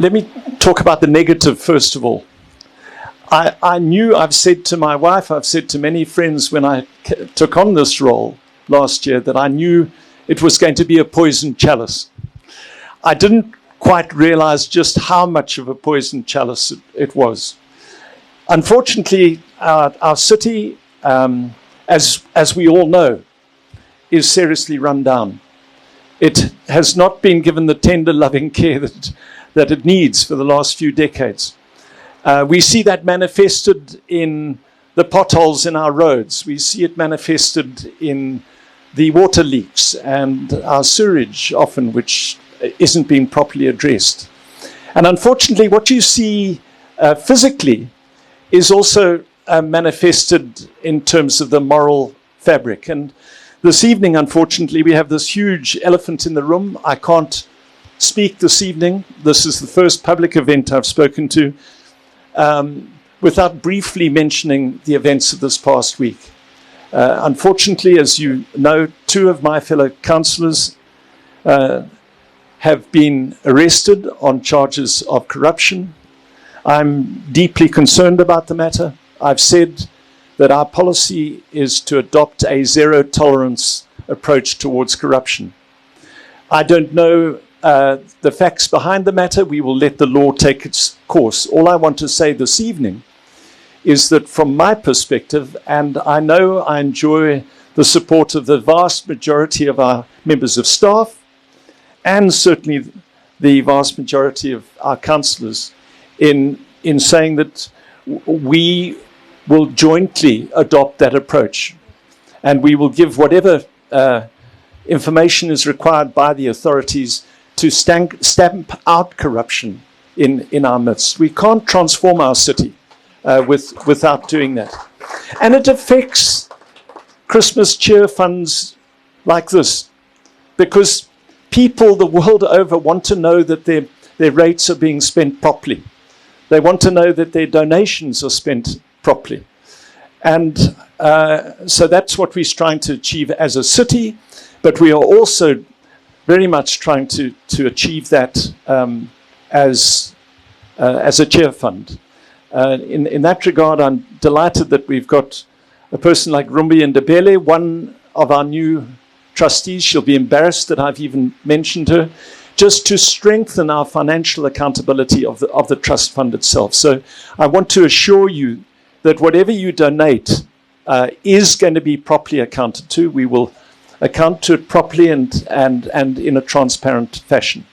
let me talk about the negative first of all. I knew, I've said to my wife, I've said to many friends when I took on this role last year, that I knew it was going to be a poisoned chalice. I didn't quite realize just how much of a poisoned chalice it was. Unfortunately, our city, as we all know, is seriously run down. It has not been given the tender, loving care that it needs for the last few decades. We see that manifested in the potholes in our roads. We see it manifested in the water leaks and our sewage often, which isn't being properly addressed. And unfortunately, what you see physically is also manifested in terms of the moral fabric. And this evening, unfortunately, we have this huge elephant in the room. I can't speak this evening. This is the first public event I've spoken to without briefly mentioning the events of this past week. Unfortunately, as you know, 2 of my fellow councillors have been arrested on charges of corruption. I'm deeply concerned about the matter. I've said that our policy is to adopt a zero-tolerance approach towards corruption. I don't know the facts behind the matter. We will let the law take its course. All I want to say this evening is that from my perspective, and I know I enjoy the support of the vast majority of our members of staff, and certainly the vast majority of our councillors, in saying that we will jointly adopt that approach, and we will give whatever information is required by the authorities to stamp out corruption in our midst. We can't transform our city without doing that. And it affects Christmas cheer funds like this, because people the world over want to know that their rates are being spent properly. They want to know that their donations are spent properly. And so that's what we're trying to achieve as a city, but we are also very much trying to achieve that as a chair fund. In that regard, I'm delighted that we've got a person like Rumbi Ndebele, one of our new trustees. She'll be embarrassed that I've even mentioned her, just to strengthen our financial accountability of the trust fund itself. So I want to assure you that whatever you donate is going to be properly accounted to. We will account to it properly and in a transparent fashion.